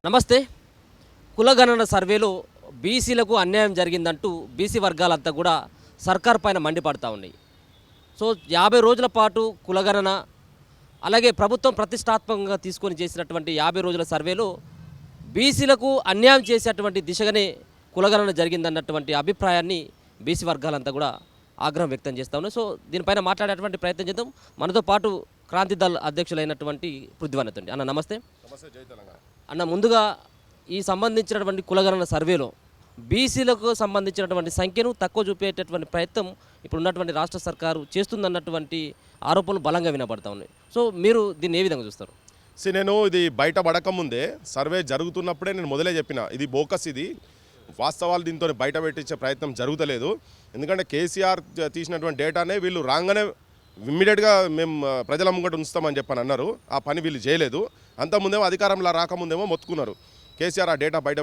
నమస్తే. కులగణన సర్వేలో బీసీలకు అన్యాయం జరిగిందంటూ బీసీ వర్గాలంతా కూడా సర్కార్ పైన మండిపడతా ఉన్నాయి. సో 50 రోజుల పాటు కులగణన అలాగే ప్రభుత్వం ప్రతిష్టాత్మకంగా తీసుకొని చేసినటువంటి 50 రోజుల సర్వేలో బీసీలకు అన్యాయం చేసేటువంటి దిశగానే కులగణన జరిగిందన్నటువంటి అభిప్రాయాన్ని బీసీ వర్గాలంతా కూడా ఆగ్రహం వ్యక్తం చేస్తూ ఉన్నాయి. సో దీనిపైన మాట్లాడేటువంటి ప్రయత్నం చేద్దాం. మనతో పాటు క్రాంతి దళ్ అధ్యక్షులైనటువంటి పృథ్వీనాథ్ అన్న. నమస్తే. జై తెలంగాణ అన్న, ముందుగా ఈ సంబంధించినటువంటి కులగణన సర్వేలో బీసీలకు సంబంధించినటువంటి సంఖ్యను తక్కువ చూపేటటువంటి ప్రయత్నం ఇప్పుడు ఉన్నటువంటి రాష్ట్ర సర్కారు చేస్తుందన్నటువంటి ఆరోపణలు బలంగా వినపడతా ఉన్నాయి. సో మీరు దీన్ని ఏ విధంగా చూస్తారు? నేను ఇది బయట పడకముందే సర్వే జరుగుతున్నప్పుడే నేను మొదలే చెప్పిన, ఇది బోకస్, ఇది వాస్తవాలు దీంతో బయట పెట్టించే ప్రయత్నం జరుగుతలేదు. ఎందుకంటే కేసీఆర్ తీసినటువంటి డేటానే వీళ్ళు రాగానే ఇమ్మీడియట్గా మేము ప్రజల ముంగట ఉంచుతామని చెప్పని అన్నారు. ఆ పని వీళ్ళు చేయలేదు. అంతకుముందేమో అధికారంలో రాకముందేమో మొత్తుకున్నారు కేసీఆర్ ఆ డేటా బయట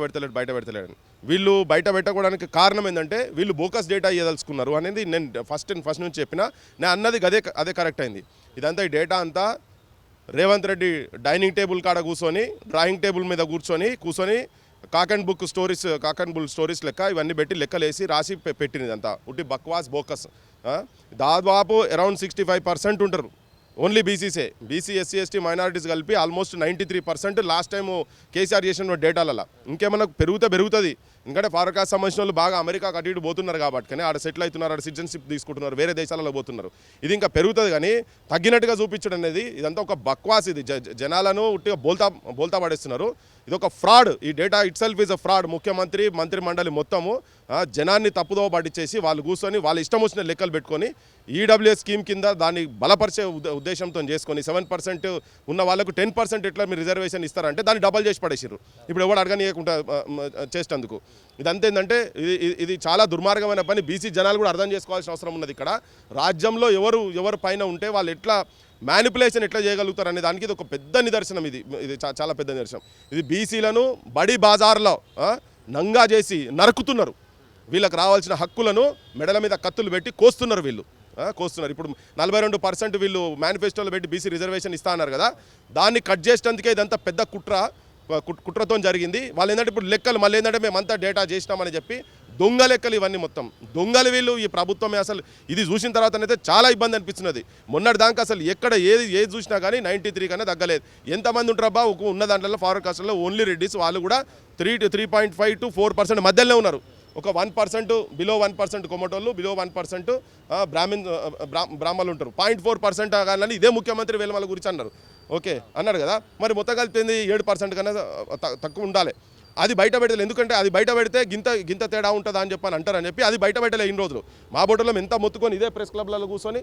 పెడతలేడు. వీళ్ళు బయట పెట్టడానికి కారణం ఏంటంటే వీళ్ళు బోకస్ డేటా ఇవ్వదలుచుకున్నారు అనేది నేను ఫస్ట్ నుంచి చెప్పిన. నేను అన్నది అదే కరెక్ట్ అయింది. ఇదంతా ఈ డేటా అంతా రేవంత్ రెడ్డి డైనింగ్ టేబుల్ కాడ కూర్చొని డ్రాయింగ్ టేబుల్ మీద కూర్చొని కాక్ అండ్ బుల్ స్టోరీస్ లెక్క ఇవన్నీ పెట్టి లెక్కలేసి రాసి పెట్టినది అంతా ఉట్టి బక్వాస్ బోకస్. దాదాపు అరౌండ్ 65% ఉంటారు ఓన్లీ బీసీసే. బీసీ ఎస్సీ ఎస్టీ మైనారిటీస్ కలిపి ఆల్మోస్ట్ 93% లాస్ట్ టైము కేసీఆర్ చేసిన డేటాలలో. ఇంకేమన్నా పెరుగుతుంది. ఎందుకంటే ఫారూక్ కాస్ట్ సంబంధించిన వాళ్ళు బాగా అమెరికాకు అటు ఇటు పోతున్నారు కాబట్టి, కానీ ఆడ సెటిల్ అవుతున్నారు, ఆడ సిటిజన్షిప్ తీసుకుంటున్నారు, వేరే దేశాలలో పోతున్నారు. ఇది ఇంకా పెరుగుతుంది, కానీ తగ్గినట్టుగా చూపించడం అనేది ఇదంతా ఒక బక్వాస్. ఇది జనాలను ఉట్టిగా బోల్తా పడేస్తున్నారు. ఇది ఒక ఫ్రాడ్. ఈ data it self is a fraud. మంత్రి మండలి మొత్తము జనాన్ని తప్పుదోవ పట్టించేసి వాళ్ళు కూర్చొని వాళ్ళ ఇష్టం వచ్చిన లెక్కలు పెట్టుకొని ఈడబ్ల్యూఎస్ స్కీమ్ కింద దాన్ని బలపరిచే ఉద్దేశంతో చేసుకొని 7% ఉన్న వాళ్ళకు 10% ఎట్లా మీరు రిజర్వేషన్ ఇస్తారంటే దాన్ని డబల్ చేసి పడేసారు. ఇప్పుడు ఎవరు అడగనీయకుండా చేసేందుకు. ఇదంతా ఏంటంటే ఇది చాలా దుర్మార్గమైన పని. బీసీ జనాలు కూడా అర్థం చేసుకోవాల్సిన అవసరం ఉన్నది. ఇక్కడ రాజ్యంలో ఎవరు పైన ఉంటే వాళ్ళు ఎట్లా మ్యానిపులేషన్ ఎట్లా చేయగలుగుతారు అనే దానికి ఇది ఒక పెద్ద నిదర్శనం. ఇది చాలా పెద్ద నిదర్శనం. ఇది బీసీలను బడి బాజార్లో నంగా చేసి నరుకుతున్నారు. వీళ్ళకి రావాల్సిన హక్కులను మెడల మీద కత్తులు పెట్టి కోస్తున్నారు. ఇప్పుడు 42% వీళ్ళు మేనిఫెస్టోలో పెట్టి బీసీ రిజర్వేషన్ ఇస్తా అన్నారు కదా, దాన్ని కట్ చేసేందుకే ఇదంతా పెద్ద కుట్రతో జరిగింది. వాళ్ళు ఏంటంటే ఇప్పుడు లెక్కలు మళ్ళీ ఏంటంటే మేమంతా డేటా చేసినామని చెప్పి దొంగ లెక్కలు ఇవన్నీ మొత్తం దొంగలు వీళ్ళు. ఈ ప్రభుత్వమే అసలు ఇది చూసిన తర్వాతనైతే చాలా ఇబ్బంది అనిపిస్తున్నది. మొన్నటి దాకా అసలు ఎక్కడ ఏది చూసినా కానీ 93 కన్నా తగ్గలేదు. ఎంతమంది ఉంటారబ్బా ఉన్న దాంట్లో ఫారూక్ కాస్ట్లో ఓన్లీ రెడ్డిస్ వాళ్ళు కూడా 3.5 to 4% మధ్యలోనే ఉన్నారు. ఒక 1% బిలో 1% కొమటోళ్ళు, బిలో 1% బ్రాహ్మణులు ఉంటారు. 0.4% కానీ ఇదే ముఖ్యమంత్రి వేల వాళ్ళ గురించి అన్నారు కదా. మరి మొత్తం కలిపింది 7% కన్నా తక్కువ ఉండాలి. అది బయట పెట్టలేదు. ఎందుకంటే అది బయట పెడితే గింత తేడా ఉంటుందా అని అంటారని చెప్పి అది బయట పెట్టలే. ఇన్ని రోజులు మా బోటలో ఎంత మొత్తుకొని ఇదే ప్రెస్ క్లబ్లలో కూర్చొని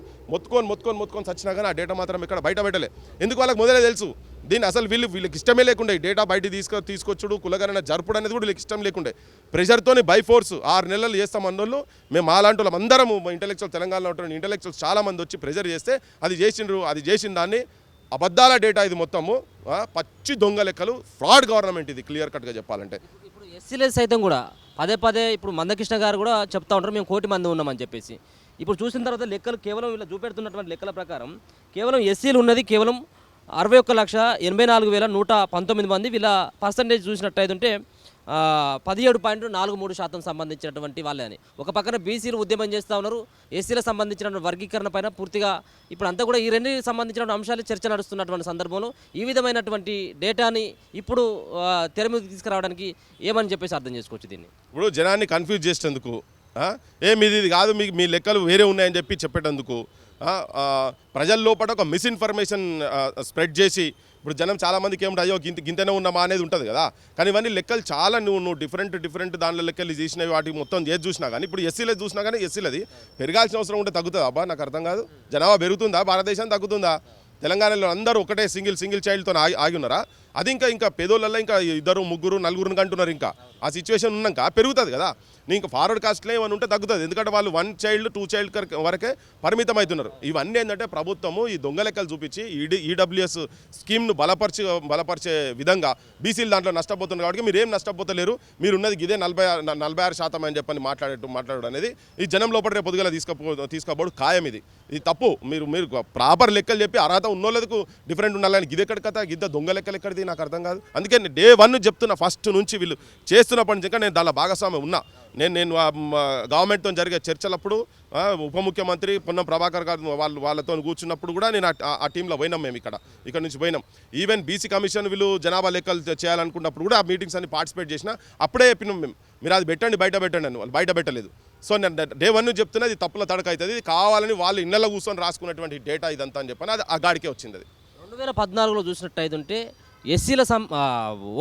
మొత్తుకొని చచ్చినా కానీ ఆ డేటా మాత్రం ఇక్కడ బయట పెట్టలే. ఎందుకు వాళ్ళకి మొదలే తెలుసు దీన్ని అసలు వీళ్ళకి ఇష్టమే లేకుండే. డేటా బయట తీసుకొచ్చుడు కులగణన జరుపుడు అనేది కూడా వీళ్ళకి ఇష్టం లేకుండే. ప్రెషర్తోని బై ఫోర్స్ 6 నెలలు చేస్తాం అన్నోళ్ళు మేము అలాంటి వాళ్ళం అందరము ఇంటలెక్చువల్ తెలంగాణలో ఉంటున్న ఇంటలెక్చువల్స్ చాలామంది వచ్చి ప్రెషర్ చేస్తే అది చేసిన దాన్ని అబద్ధాల డేటా ఇది మొత్తము పచ్చి దొంగ లెక్కలు, ఫ్రాడ్ గవర్నమెంట్ ఇది క్లియర్ కట్గా చెప్పాలంటే. ఇప్పుడు ఎస్సీలు సైతం కూడా పదే ఇప్పుడు మందకృష్ణ గారు కూడా చెప్తా ఉంటారు మేము 1 కోటి మంది ఉన్నామని చెప్పేసి. ఇప్పుడు చూసిన తర్వాత లెక్కలు కేవలం వీళ్ళు చూపెడుతున్నటువంటి లెక్కల ప్రకారం కేవలం ఎస్సీలు ఉన్నది కేవలం 61,84,119 మంది. వీళ్ళ పర్సంటేజ్ చూసినట్టయితే 17.43% సంబంధించినటువంటి వాళ్ళే అని. ఒక పక్కన బీసీలు ఉద్యమం చేస్తూ ఉన్నారు. ఎస్సీలకు సంబంధించిన వర్గీకరణ పైన పూర్తిగా ఇప్పుడు అంతా కూడా ఈ రెండింటికి సంబంధించిన అంశాలు చర్చ నడుస్తున్నటువంటి సందర్భంలో ఈ విధమైనటువంటి డేటాని ఇప్పుడు తెర మీద తీసుకురావడానికి ఏమని చెప్పేసి అర్థం చేసుకోవచ్చు దీన్ని. ఇప్పుడు జనాన్ని కన్ఫ్యూజ్ చేసేందుకు ఇది కాదు మీ లెక్కలు వేరే ఉన్నాయని చెప్పేటందుకు ప్రజల లోపల ఒక మిస్ఇన్ఫర్మేషన్ స్ప్రెడ్ చేసి ఇప్పుడు జనం చాలామందికి ఏమిటి అయ్యో గింతనే ఉన్నామా అనేది ఉంటుంది కదా. కానీ ఇవన్నీ లెక్కలు చాలా నువ్వు డిఫరెంట్ దానిలో లెక్కలు చేసినవి వాటికి మొత్తం ఏది చూసినా కానీ ఇప్పుడు ఎస్సీలది చూసినా కానీ ఎస్సీలది పెరగాల్సిన అవసరం ఉంటే తగ్గుతుందా? అబ్బా నాకు అర్థం కాదు. జనాభా పెరుగుతుందా? భారతదేశం తగ్గుతుందా? తెలంగాణలో అందరూ ఒకటే సింగిల్ చైల్డ్తో ఆగి ఉన్నారా? అది ఇంకా పేదోళ్ళల్లో ఇంకా 2, 3, 4 కంటున్నారు. ఇంకా ఆ సిచ్యువేషన్ ఉన్నాక పెరుగుతుంది కదా. ఇంకా ఫార్వర్డ్ కాస్ట్లో ఏమైనా ఉంటే తగ్గుతుంది. ఎందుకంటే వాళ్ళు 1 child 2 child వరకే పరిమితం అవుతున్నారు. ఇవన్నీ ఏంటంటే ప్రభుత్వము ఈ దొంగ లెక్కలు చూపించి ఈడబ్ల్యూఎస్ స్కీమ్ను బలపరిచే విధంగా బీసీలు దాంట్లో నష్టపోతున్నారు. కాబట్టి మీరేం నష్టపోతలేరు, మీరున్నది ఇదే 46% అని చెప్పని మాట్లాడడం అనేది ఈ జనం లోపల రేపు పొద్దుగల తీసుకోబోడు ఖాయం. ఇది తప్పు. మీరు మీరు ప్రాపర్ లెక్కలు చెప్పి అర్హత ఉన్నోళ్ళకు డిఫరెంట్ ఉండాలని ఇది ఎక్కడ కథ గిద్ద దొంగ లెక్కలు ఎక్కడిది నాకు అర్థం కాదు. అందుకే డే 1 చెప్తున్నా, ఫస్ట్ నుంచి వీళ్ళు చేస్తున్నప్పటి నుంచి నేను దానిలో భాగస్వామ్యం ఉన్నా. నేను గవర్నమెంట్తో జరిగే చర్చలప్పుడు ఉప ముఖ్యమంత్రి పొన్నం ప్రభాకర్ గారు వాళ్ళతో కూర్చున్నప్పుడు కూడా నేను ఆ టీంలో పోయినాం. మేము ఇక్కడ నుంచి పోయినాం. ఈవెన్ బీసీ కమిషన్ వీళ్ళు జనాభా లెక్కలు చేయాలనుకున్నప్పుడు కూడా ఆ మీటింగ్స్ అన్ని పార్టిసిపేట్ చేసినా అప్పుడే చెప్పినాం మేము, మీరు అది పెట్టండి బయట పెట్టండి అని. వాళ్ళు బయట పెట్టలేదు. సో నేను డే 1 చెప్తున్నా ఇది తప్పుల తడక అవుతుంది, ఇది కావాలని వాళ్ళు ఇళ్లలో కూర్చొని రాసుకున్నటువంటి డేటా ఇదంతా అని చెప్పని అది ఆ గాడికే వచ్చింది. అది 2014లో చూసినట్టయితే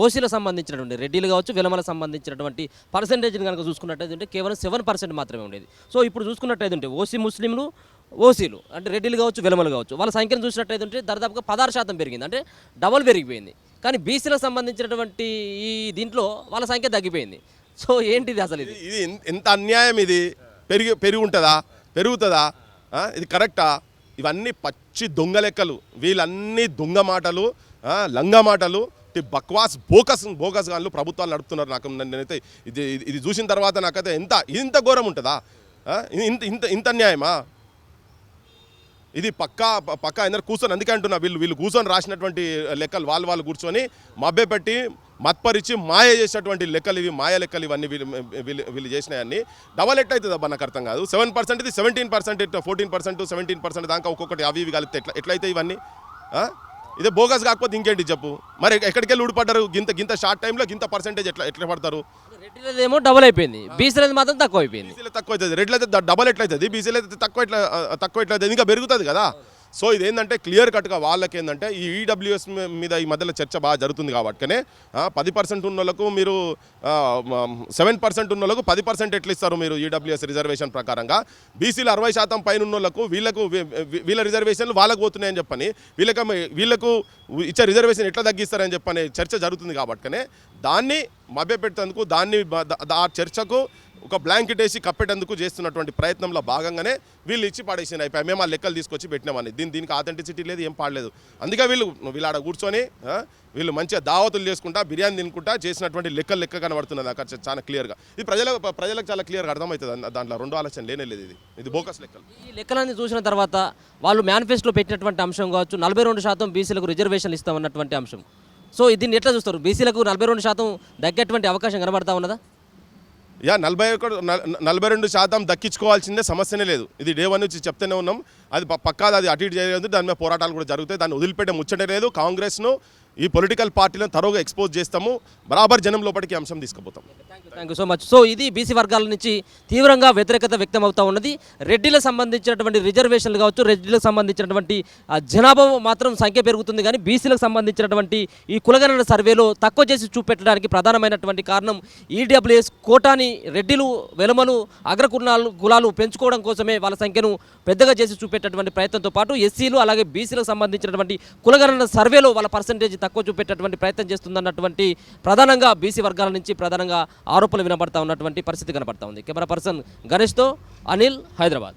ఓసీలకు సంబంధించినటువంటి రెడ్డిలు కావచ్చు, వెలమలకు సంబంధించినటువంటి పర్సంటేజ్ని కనుక చూసుకున్నట్టయితే కేవలం 7% మాత్రమే ఉండేది. సో ఇప్పుడు చూసుకున్నట్టయితే ఓసీ ముస్లింలు, ఓసీలు అంటే రెడ్డిలు కావచ్చు, వెలమలు కావచ్చు, వాళ్ళ సంఖ్యను చూసినట్టయితే దాదాపుగా 16% పెరిగింది, అంటే డబల్ పెరిగిపోయింది. కానీ బీసీలకు సంబంధించినటువంటి ఈ దీంట్లో వాళ్ళ సంఖ్య తగ్గిపోయింది. సో ఏంటిది అసలు ఇది? ఇది ఎంత అన్యాయం! ఇది పెరిగి ఉంటుందా? పెరుగుతుందా? ఇది కరెక్టా? ఇవన్నీ పచ్చి దొంగ లెక్కలు, వీళ్ళన్నీ దొంగ మాటలు, లంగా మాటలు, బక్వాస్ బోకస్ గాళ్ళు ప్రభుత్వాలు నడుపుతున్నారు. నాకు నేనైతే ఇది చూసిన తర్వాత నాకైతే ఇంత ఘోరం ఉంటుందా? ఇంత అన్యాయమా? ఇది పక్కా అందరు కూర్చొని, అందుకే అంటున్నా వీళ్ళు కూర్చొని రాసినటువంటి లెక్కలు వాళ్ళు కూర్చొని మభ్య పెట్టి మత్పరిచి మాయ చేసినటువంటి లెక్కలు ఇవి, మాయ లెక్కలు ఇవన్నీ వీళ్ళు చేసినాయన్ని. డబల్ ఎట్లయితుంది అబ్బా నాకు అర్థం కాదు. 7% ఇది 17%, 14%, 17% దాకా ఒక్కొక్కటి అవి ఇవి కలిపితే ఎట్లయితే ఇవన్నీ? ఇదే బోగస్ కాకపోతే ఇంకేంటి చెప్పు? మరి ఎక్కడికి వెళ్ళి ఊడిపడ్డారు? గింత షార్ట్ టైంలో గింత పర్సెంటేజ్ ఎట్లా పడతారు? రెడ్డిలదేమో డబల్ అయిపోయింది, బీసీలది మాత్రం తక్కువ అయిపోయింది. బీసీలో తక్కువ అవుతుంది, రెడ్లు అయితే డబల్ ఎట్లయితుంది, బీసీలో అయితే తక్కువ ఎట్లయితుంది, ఇంకా పెరుగుతుంది కదా. సో ఇదేంటంటే క్లియర్ కట్గా వాళ్ళకి ఏంటంటే ఈ ఈడబ్ల్యూఎస్ మీద ఈ మధ్యలో చర్చ బాగా జరుగుతుంది కాబట్టినే 10% ఉన్న వాళ్ళకు మీరు 7% ఉన్న వాళ్ళకు 10% ఎట్లా ఇస్తారు మీరు ఈడబ్ల్యూఎస్ రిజర్వేషన్ ప్రకారంగా? బీసీలు 60% పైన ఉన్న వాళ్ళకు వీళ్ళ రిజర్వేషన్లు వాళ్ళకు పోతున్నాయని చెప్పని వీళ్ళకు ఇచ్చే రిజర్వేషన్ ఎట్లా తగ్గిస్తారని చెప్పని చర్చ జరుగుతుంది కాబట్టినే దాన్ని మభ్యపెట్టేందుకు, ఆ చర్చకు ఒక బ్లాంకెట్ వేసి కప్పేటందుకు చేస్తున్నటువంటి ప్రయత్నంలో భాగంగానే వీళ్ళు ఇచ్చి పడేసిన అయిపోయి మేము ఆ లెక్కలు తీసుకొచ్చి పెట్టినామని. దీనికి ఆథెంటిసిటీ లేదు, ఏం పాడలేదు. అందుకే వీళ్ళు ఆడ కూర్చొని వీళ్ళు మంచిగా దావతులు చేసుకుంటా, బిర్యానీ తినుకుంటా చేసినటువంటి లెక్క కనబడుతున్నది అక్కడ చాలా క్లియర్గా. ఇది ప్రజలకు చాలా క్లియర్గా అర్థమవుతుంది. దాంట్లో రెండో ఆలోచన లేనే లేదు. ఇది బోకస్ లెక్కలు. ఈ లెక్కలన్నీ చూసిన తర్వాత వాళ్ళు మేనిఫెస్టోలో పెట్టినటువంటి అంశం కావచ్చు, 42% బీసీలకు రిజర్వేషన్లు ఇస్తామన్నటువంటి అంశం. సో దీన్ని ఎట్లా చూస్తారు? బీసీలకు 42% దగ్గేటువంటి అవకాశం కనబడతా ఉన్నదా? 42% దక్కించుకోవాల్సిందే, సమస్యనే లేదు. ఇది డే 1 నుంచి చెప్తూనే ఉన్నాం. అది పక్కాది, అది అటు ఇటు చేయలేదు. దాని మీద పోరాటాలు కూడా జరుగుతాయి. దాన్ని వదిలిపెట్టే ముచ్చటే లేదు. కాంగ్రెస్ను, ఈ పొలిటికల్ పార్టీలను తరోగా ఎక్స్పోజ్ చేస్తాము, బరాబర్ జనం లోపలికి అంశం తీసుకుపోతాం. Thank you so much. So ఇది బీసీ వర్గాల నుంచి తీవ్రంగా వ్యతిరేకత వ్యక్తం అవుతూ ఉన్నది. రెడ్డిలకు సంబంధించినటువంటి రిజర్వేషన్లు కావచ్చు, రెడ్డిలకు సంబంధించినటువంటి జనాభా మాత్రం సంఖ్య పెరుగుతుంది, కానీ బీసీలకు సంబంధించినటువంటి ఈ కులగణన సర్వేలో తక్కువ చేసి చూపెట్టడానికి ప్రధానమైనటువంటి కారణం ఈడబ్ల్యూఎస్ కోటాని రెడ్డిలు, వెలమలు, కులాలు పెంచుకోవడం కోసమే వాళ్ళ సంఖ్యను పెద్దగా చేసి చూపెట్టేటువంటి ప్రయత్నంతో పాటు ఎస్సీలు అలాగే బీసీలకు సంబంధించినటువంటి కులగణన సర్వేలో వాళ్ళ పర్సంటేజ్ తక్కువ చూపెట్టేటువంటి ప్రయత్నం చేస్తుందన్నటువంటి ప్రధానంగా బీసీ వర్గాల నుంచి ప్రధానంగా ఆరోపణలు వినబడతా ఉన్నటువంటి పరిస్థితి కనబడతా ఉంది. కెమెరా పర్సన్ గణేష్తో అనిల్, హైదరాబాద్.